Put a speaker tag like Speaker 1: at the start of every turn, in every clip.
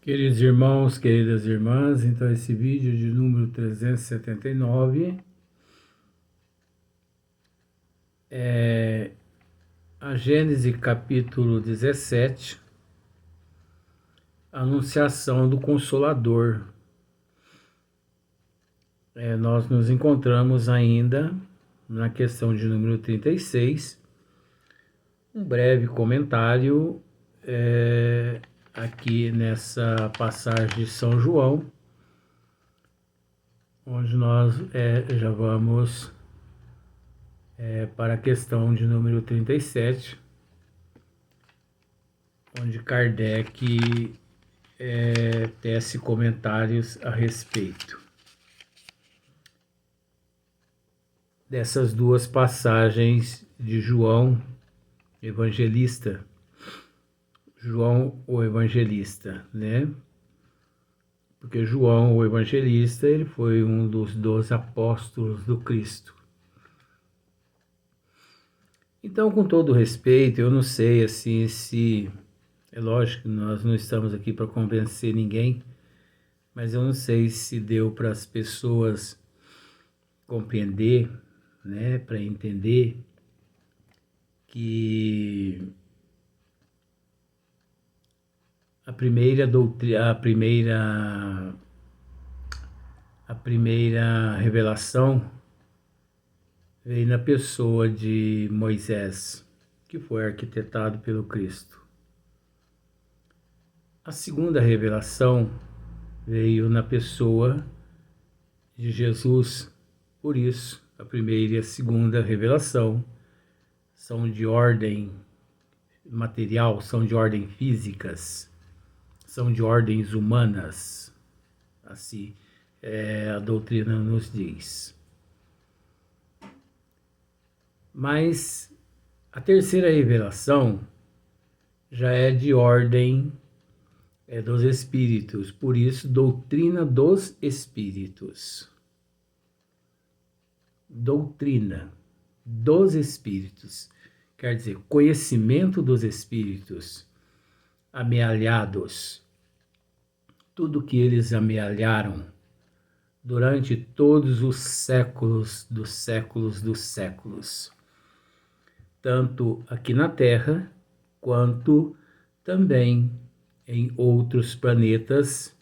Speaker 1: Queridos irmãos, queridas irmãs, então esse vídeo de número 379 é a Gênesis capítulo 17, a Anunciação do Consolador. Nós nos encontramos ainda na questão de número 36, um breve comentário aqui nessa passagem de São João, onde nós já vamos para a questão de número 37, onde Kardec tece comentários a respeito dessas duas passagens de João Evangelista, João o Evangelista, né? Porque João o Evangelista, ele foi um dos 12 apóstolos do Cristo. Então, com todo respeito, eu não sei assim se... É lógico que nós não estamos aqui para convencer ninguém, mas eu não sei se deu para as pessoas compreender, né, para entender que a primeira revelação veio na pessoa de Moisés, que foi arquitetado pelo Cristo. A segunda revelação veio na pessoa de Jesus. Por isso, a primeira e a segunda revelação são de ordem material, são de ordem físicas, são de ordens humanas. Assim a doutrina nos diz. Mas a terceira revelação já é de ordem dos espíritos, por isso, doutrina dos espíritos. Doutrina dos espíritos, quer dizer, conhecimento dos espíritos amealhados, tudo que eles amealharam durante todos os séculos dos séculos dos séculos, tanto aqui na Terra, quanto também em outros planetas,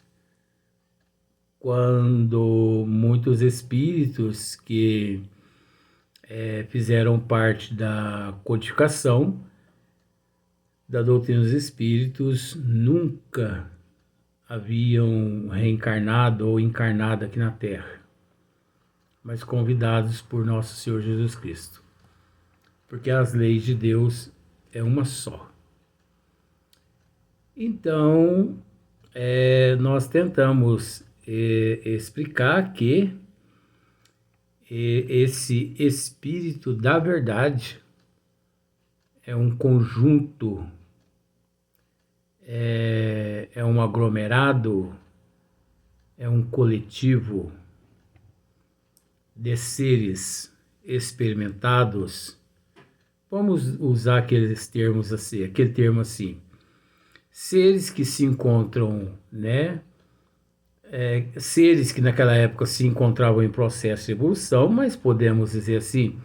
Speaker 1: quando muitos espíritos que fizeram parte da codificação da doutrina dos espíritos nunca haviam reencarnado ou encarnado aqui na Terra, mas convidados por Nosso Senhor Jesus Cristo, porque as leis de Deus é uma só. Então, nós tentamos explicar que esse Espírito da Verdade é um conjunto, é um aglomerado, é um coletivo de seres experimentados. Vamos usar aqueles termos assim, aquele termo assim, seres que se encontram, né? Seres que naquela época se encontravam em processo de evolução, mas podemos dizer assim,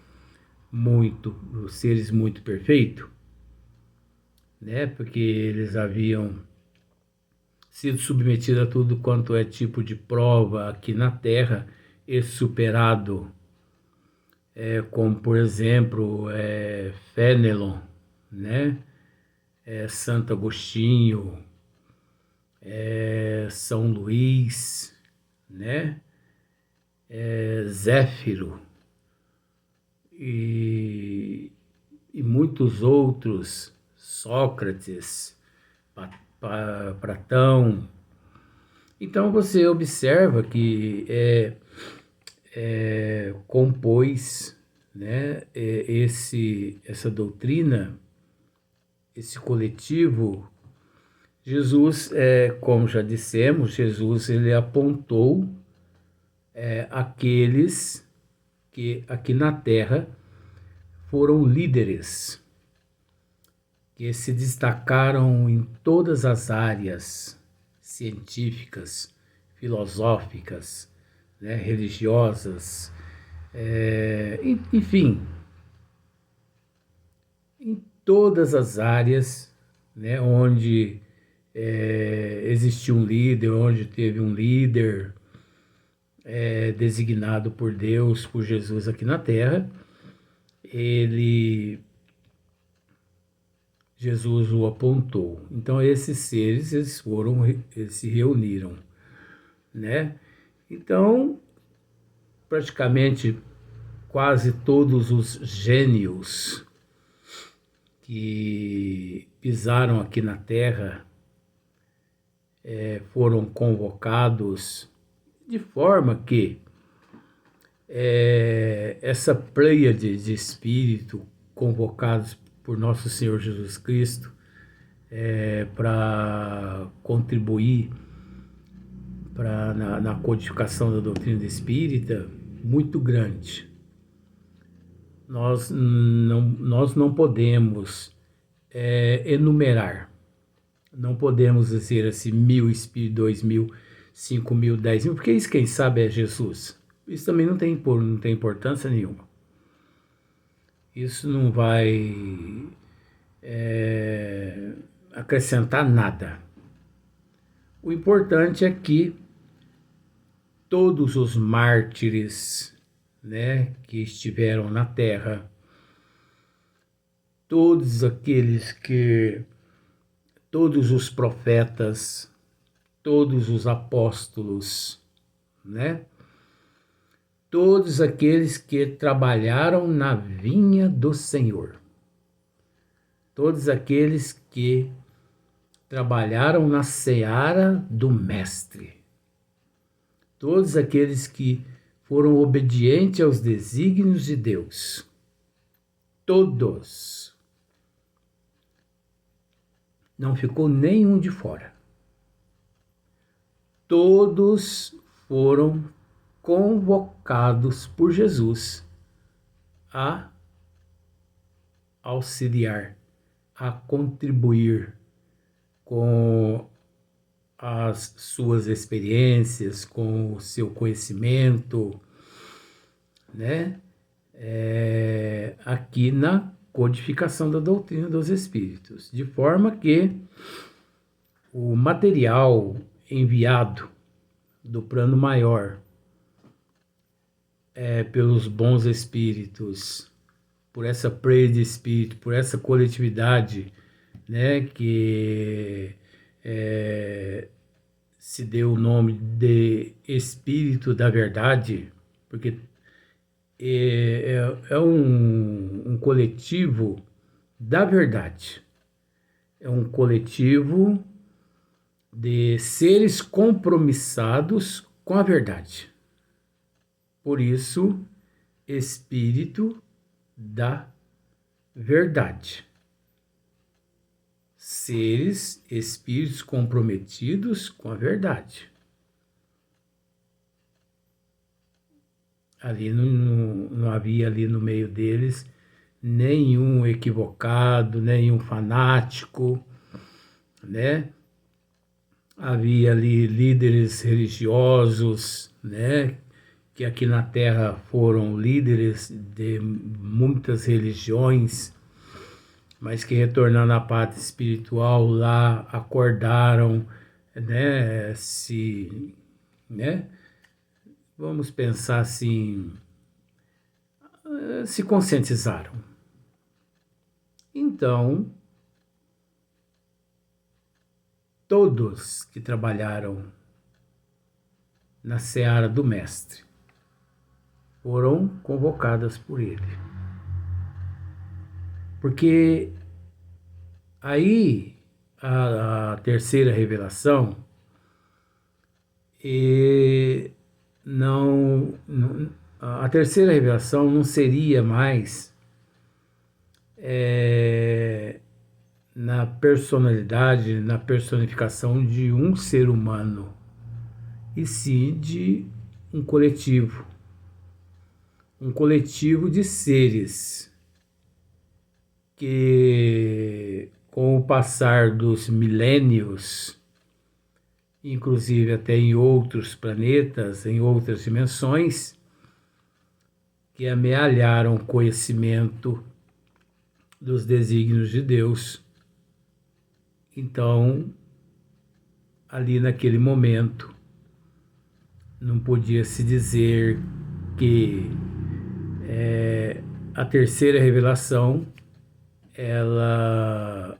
Speaker 1: seres muito perfeitos, né? Porque eles haviam sido submetidos a tudo quanto é tipo de prova aqui na Terra e superado, como por exemplo Fénelon, né? Santo Agostinho, São Luís, né? Zéfiro e muitos outros, Sócrates, Platão. Então você observa que compôs, né, essa doutrina, esse coletivo. Jesus, como já dissemos, Jesus ele apontou aqueles que aqui na Terra foram líderes, que se destacaram em todas as áreas, científicas, filosóficas, né, religiosas, enfim, em todas as áreas, né, onde existiu um líder, onde teve um líder designado por Deus, por Jesus aqui na Terra, Jesus o apontou. Então esses seres eles se reuniram, né? Então praticamente quase todos os gênios que pisaram aqui na Terra foram convocados, de forma que essa pleiade de espírito convocados por nosso Senhor Jesus Cristo para contribuir na codificação da doutrina espírita, muito grande. Nós não podemos enumerar, não podemos dizer assim 1.000 espíritos, 2.000, 5.000, 10.000, porque isso quem sabe é Jesus. Isso também não tem importância nenhuma. Isso não vai acrescentar nada. O importante é que todos os mártires, né, que estiveram na Terra, todos os profetas, todos os apóstolos, né, todos aqueles que trabalharam na vinha do Senhor, todos aqueles que trabalharam na seara do Mestre, todos aqueles que foram obedientes aos desígnios de Deus, todos, não ficou nenhum de fora, todos foram convocados por Jesus a auxiliar, a contribuir com as suas experiências, com o seu conhecimento, né? Aqui na codificação da doutrina dos Espíritos, de forma que o material enviado do plano maior pelos bons espíritos, por essa pleia de espírito, por essa coletividade, né, que se deu o nome de Espírito da Verdade, porque é um coletivo da verdade, é um coletivo de seres compromissados com a verdade. Por isso, Espírito da Verdade. Seres, espíritos comprometidos com a verdade. Ali não havia ali no meio deles nenhum equivocado, nenhum fanático, né? Havia ali líderes religiosos, né? Que aqui na Terra foram líderes de muitas religiões, mas que retornando à pátria espiritual lá acordaram, né? Vamos pensar assim, se conscientizaram. Então, todos que trabalharam na seara do Mestre foram convocadas por ele. Porque aí a terceira revelação a terceira revelação não seria mais na personalidade, na personificação de um ser humano, e sim de um coletivo de seres que, com o passar dos milênios, inclusive até em outros planetas, em outras dimensões, que amealharam o conhecimento dos desígnios de Deus. Então, ali naquele momento, não podia se dizer que a terceira revelação ela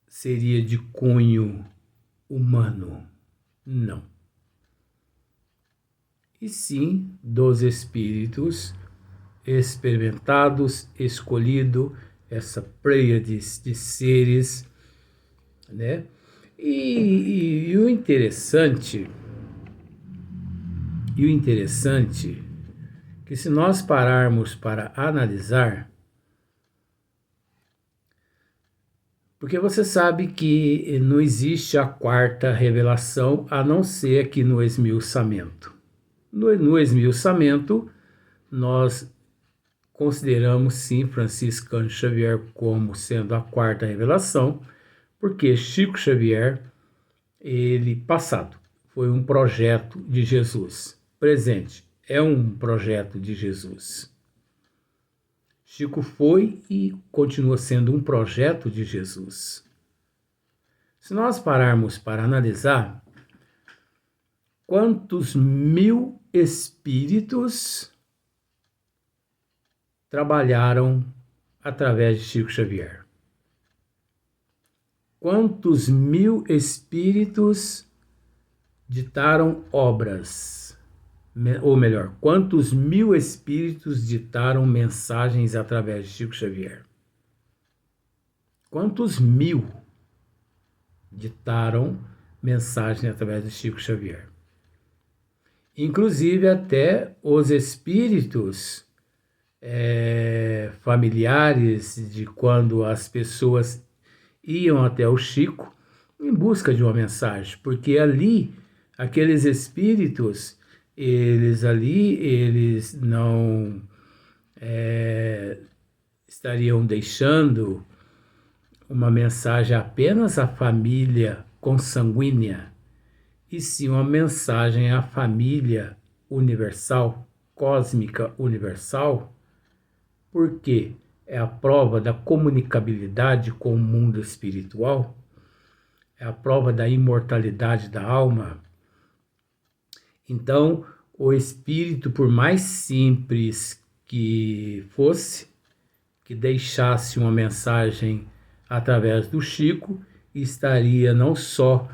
Speaker 1: seria de cunho humano. Não. E sim dos espíritos experimentados, escolhido, essa pleiade de seres, né? E o interessante que se nós pararmos para analisar, porque você sabe que não existe a quarta revelação a não ser aqui no esmiuçamento. No esmiuçamento, nós consideramos sim Francisco Cândido Xavier como sendo a quarta revelação, porque Chico Xavier, ele passado, foi um projeto de Jesus. Presente, é um projeto de Jesus. Chico foi e continua sendo um projeto de Jesus. Se nós pararmos para analisar, quantos mil espíritos trabalharam através de Chico Xavier? Quantos mil espíritos ditaram obras? Ou melhor, quantos mil espíritos ditaram mensagens através de Chico Xavier? Quantos mil ditaram mensagem através de Chico Xavier? Inclusive até os espíritos familiares de quando as pessoas iam até o Chico em busca de uma mensagem, porque ali, aqueles espíritos, eles não estariam deixando uma mensagem apenas à família consanguínea, e sim uma mensagem à família universal, cósmica universal, porque é a prova da comunicabilidade com o mundo espiritual, é a prova da imortalidade da alma. Então, o espírito, por mais simples que fosse, que deixasse uma mensagem através do Chico, estaria não só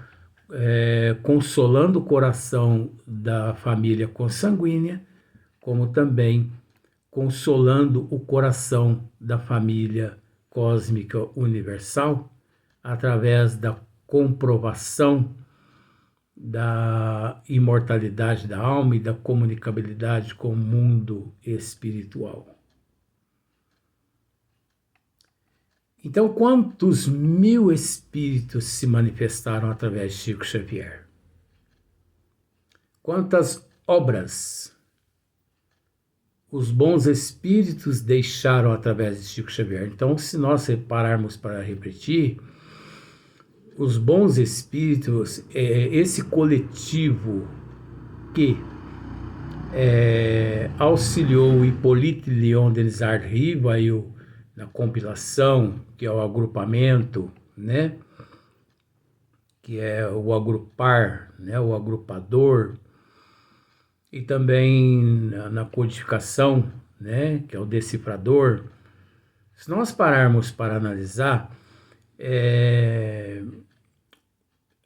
Speaker 1: consolando o coração da família consanguínea, como também consolando o coração da família cósmica universal, através da comprovação da imortalidade da alma e da comunicabilidade com o mundo espiritual. Então, quantos mil espíritos se manifestaram através de Chico Xavier? Quantas obras os bons espíritos deixaram através de Chico Xavier? Então, se nós pararmos para refletir, os bons espíritos, esse coletivo que auxiliou Hippolyte Léon Denis Rivail na compilação, que é o agrupamento, né? Que é o agrupar, né? O agrupador, e também na codificação, né? Que é o decifrador. Se nós pararmos para analisar,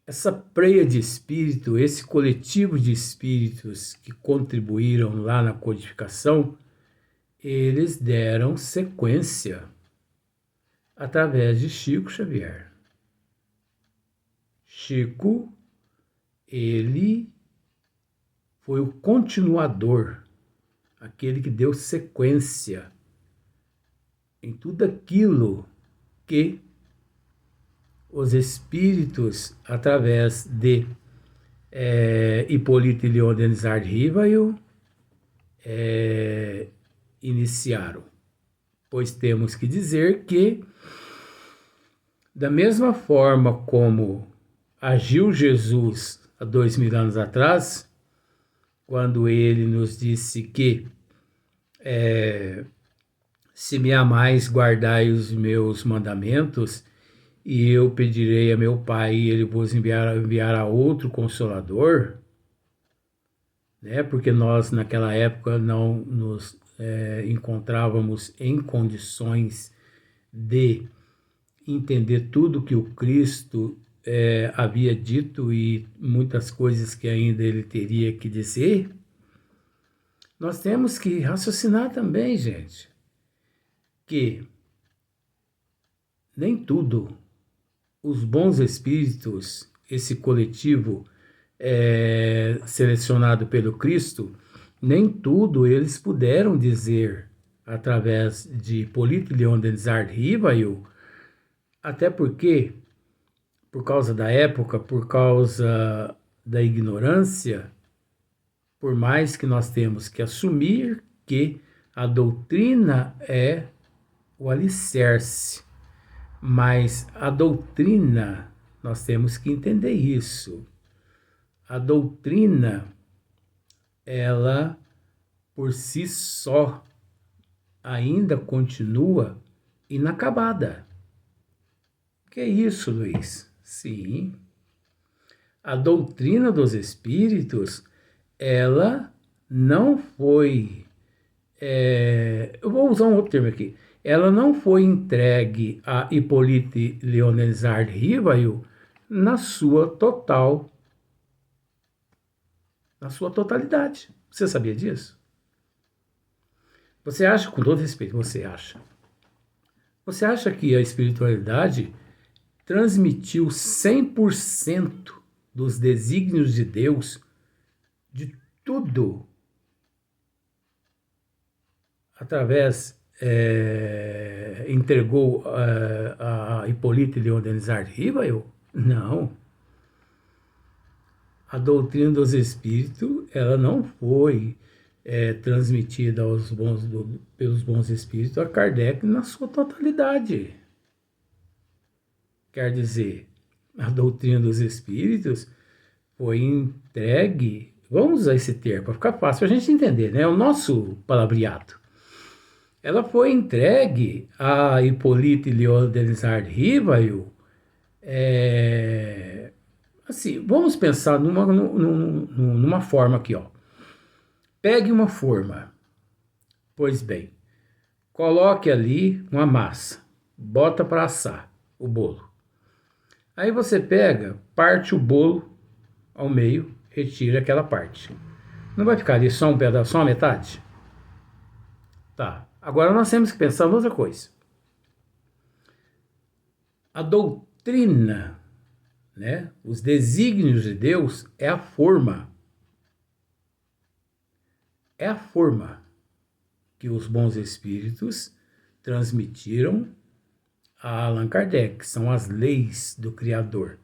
Speaker 1: essa preia de espírito, esse coletivo de espíritos que contribuíram lá na codificação, eles deram sequência através de Chico Xavier. Chico, ele foi o continuador, aquele que deu sequência em tudo aquilo que os espíritos, através de Hippolyte Léon Denis Rivail, iniciaram. Pois temos que dizer que, da mesma forma como agiu Jesus há 2000 anos atrás, quando ele nos disse que se me amais, guardai os meus mandamentos, e eu pedirei a meu Pai, e ele vos enviará outro Consolador, né? Porque nós naquela época não nos encontrávamos em condições de entender tudo que o Cristo havia dito e muitas coisas que ainda ele teria que dizer. Nós temos que raciocinar também, gente, que nem tudo os bons espíritos, esse coletivo selecionado pelo Cristo, nem tudo eles puderam dizer através de Hipólito Leon Denis Rivail, até porque, por causa da época, por causa da ignorância, por mais que nós temos que assumir que a doutrina é o alicerce, mas a doutrina, nós temos que entender isso. A doutrina, ela por si só ainda continua inacabada. Que é isso, Luiz? Sim. A doutrina dos espíritos, ela não foi... eu vou usar um outro termo aqui. Ela não foi entregue a Hipólito Leon Denis Rivail na sua totalidade. Você sabia disso? Você acha, com todo respeito, você acha que a espiritualidade transmitiu 100% dos desígnios de Deus, de tudo, através, entregou a Hipólito Leon Denis Rivail? Não. A doutrina dos espíritos, ela não foi transmitida pelos bons espíritos a Kardec na sua totalidade. Quer dizer, a doutrina dos espíritos foi entregue, vamos usar esse termo para ficar fácil a gente entender, né? O nosso palavreado. Ela foi entregue a Hipólito Leon Denis Rivail, assim, vamos pensar numa forma aqui, ó. Pegue uma forma, pois bem, coloque ali uma massa, bota para assar o bolo. Aí você pega, parte o bolo ao meio, retira aquela parte. Não vai ficar ali só um pedaço, só a metade? Tá. Agora nós temos que pensar em outra coisa. A doutrina, né, os desígnios de Deus é a forma. É a forma que os bons espíritos transmitiram a Allan Kardec, que são as leis do Criador,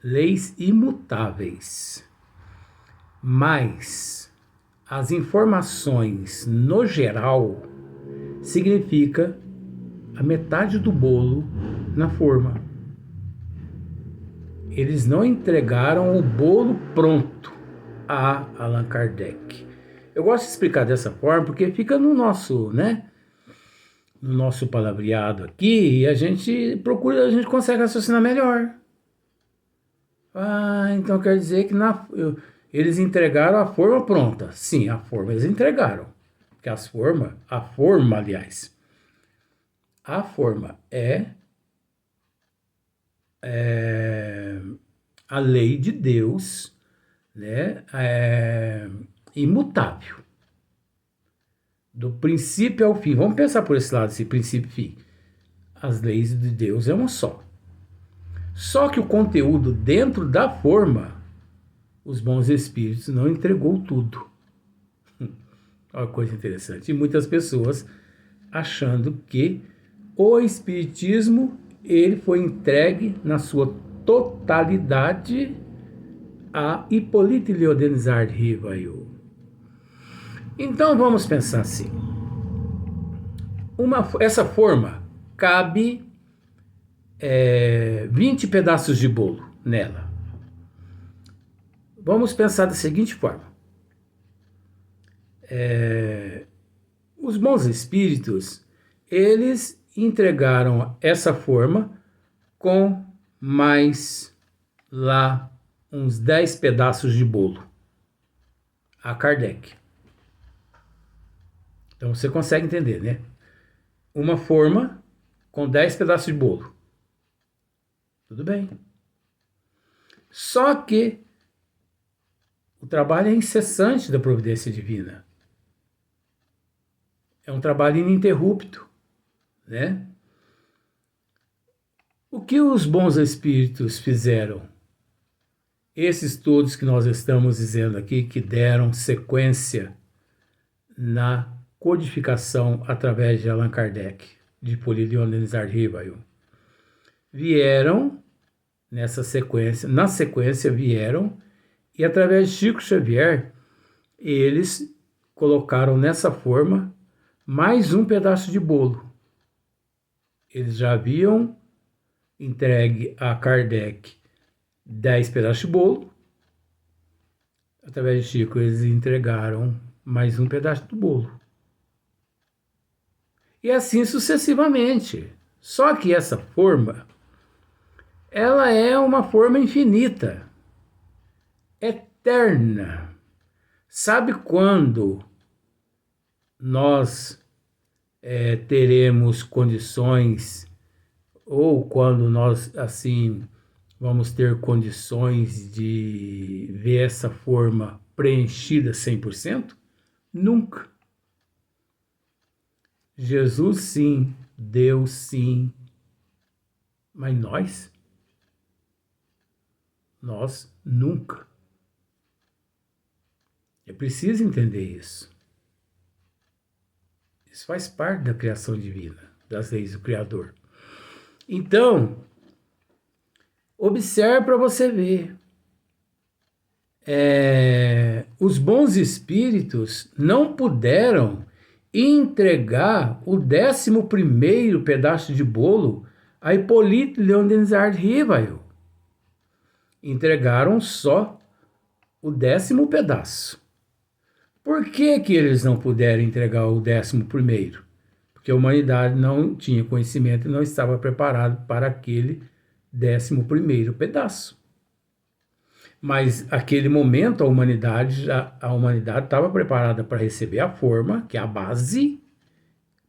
Speaker 1: leis imutáveis. Mas as informações, no geral, significa a metade do bolo na forma. Eles não entregaram o bolo pronto a Allan Kardec. Eu gosto de explicar dessa forma porque fica no nosso, né? No nosso palavreado aqui, e a gente consegue raciocinar melhor. Então quer dizer que eles entregaram a forma pronta. Sim, a forma eles entregaram. Porque a forma, aliás, a forma é a lei de Deus, né? Imutável. Do princípio ao fim. Vamos pensar por esse lado, esse princípio e fim. As leis de Deus é uma só. Só que o conteúdo dentro da forma, os bons espíritos não entregou tudo. Olha que coisa interessante. E muitas pessoas achando que o espiritismo ele foi entregue na sua totalidade a Hipólito Leon Denis Rivail. Então vamos pensar assim. Essa forma cabe 20 pedaços de bolo nela. Vamos pensar da seguinte forma. Os bons espíritos, eles entregaram essa forma com mais lá uns 10 pedaços de bolo a Kardec. Então você consegue entender, né? Uma forma com 10 pedaços de bolo. Tudo bem. Só que o trabalho é incessante da providência divina. É um trabalho ininterrupto, né? O que os bons espíritos fizeram? Esses todos que nós estamos dizendo aqui, que deram sequência na codificação através de Allan Kardec, de Hippolyte Léonard Rivail, vieram nessa sequência, na sequência vieram, e através de Chico Xavier, eles colocaram nessa forma mais um pedaço de bolo. Eles já haviam entregue a Kardec 10 pedaços de bolo. Através de Chico, eles entregaram mais um pedaço do bolo. E assim sucessivamente. Só que essa forma, ela é uma forma infinita, eterna. Sabe quando nós teremos condições, ou quando nós, assim, vamos ter condições de ver essa forma preenchida 100%? Nunca. Jesus sim, Deus sim, mas nós nunca. É preciso entender isso. Isso faz parte da criação divina, das leis do Criador. Então, observe para você ver. Os bons espíritos não puderam entregar o 11º pedaço de bolo a Hippolyte Léonard Rivail. Entregaram só o 10º pedaço. Por que eles não puderam entregar o 11º? Porque a humanidade não tinha conhecimento e não estava preparada para aquele 11º pedaço. Mas naquele momento a humanidade estava preparada para receber a forma, que é a base,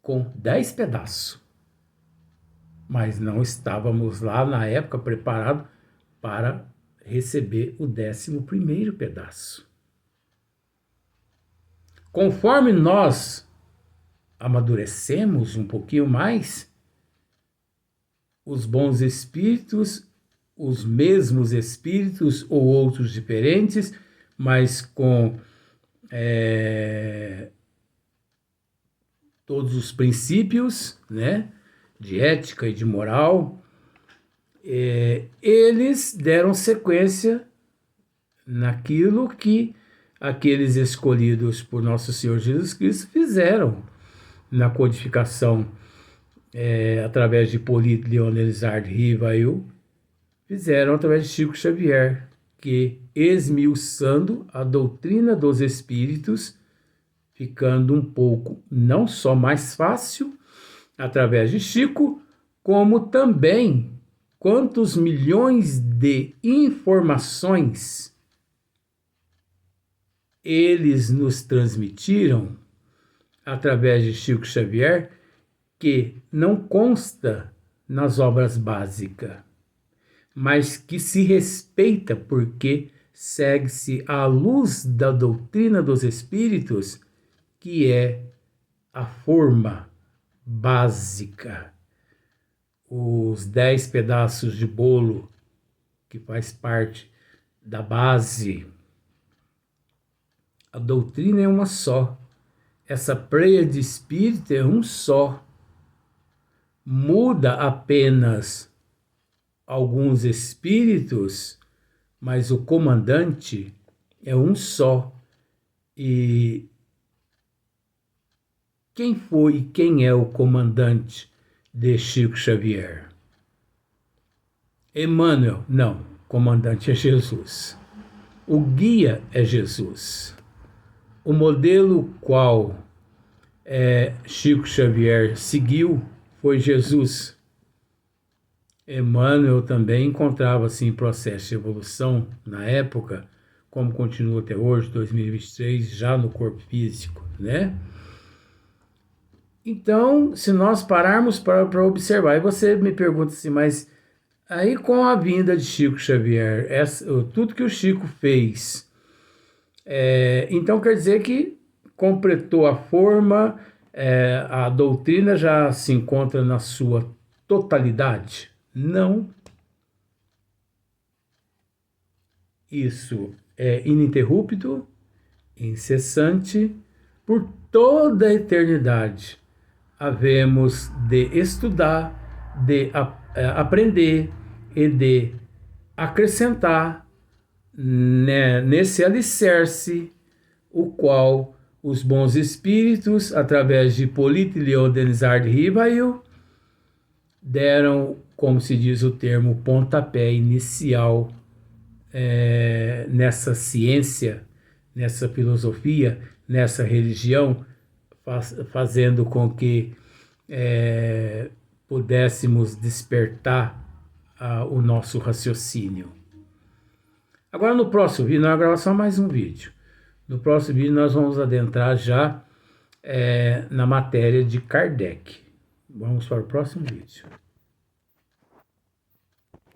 Speaker 1: com 10 pedaços. Mas não estávamos lá na época preparados para receber o 11º pedaço. Conforme nós amadurecemos um pouquinho mais, os bons espíritos, os mesmos espíritos ou outros diferentes, mas com todos os princípios, né, de ética e de moral, eles deram sequência naquilo que aqueles escolhidos por Nosso Senhor Jesus Cristo fizeram na codificação através de Hippolyte Léonard Rivail, fizeram através de Chico Xavier, que esmiuçando a doutrina dos espíritos, ficando um pouco não só mais fácil através de Chico, como também quantos milhões de informações eles nos transmitiram através de Chico Xavier, que não consta nas obras básicas, mas que se respeita porque segue-se à luz da doutrina dos espíritos, que é a forma básica. Os 10 pedaços de bolo, que faz parte da base. A doutrina é uma só. Essa pleia de espírito é um só. Muda apenas alguns espíritos, mas o comandante é um só. E quem foi e quem é o comandante de Chico Xavier? Emmanuel? Não, o comandante é Jesus. O guia é Jesus. O modelo qual Chico Xavier seguiu foi Jesus. Emmanuel também encontrava-se em processo de evolução na época, como continua até hoje, 2023, já no corpo físico, né? Então, se nós pararmos para observar, e você me pergunta assim, mas aí com a vinda de Chico Xavier, tudo que o Chico fez, então quer dizer que completou a forma, a doutrina já se encontra na sua totalidade? Não. Isso é ininterrupto, incessante, por toda a eternidade. Havemos de estudar, de aprender e de acrescentar nesse alicerce, o qual os bons espíritos, através de Hipólito Leodenizar de Rivail, deram, como se diz o termo, pontapé inicial nessa ciência, nessa filosofia, nessa religião, fazendo com que pudéssemos despertar o nosso raciocínio. Agora no próximo vídeo, nós vamos gravar só mais um vídeo. No próximo vídeo nós vamos adentrar já na matéria de Kardec. Vamos para o próximo vídeo.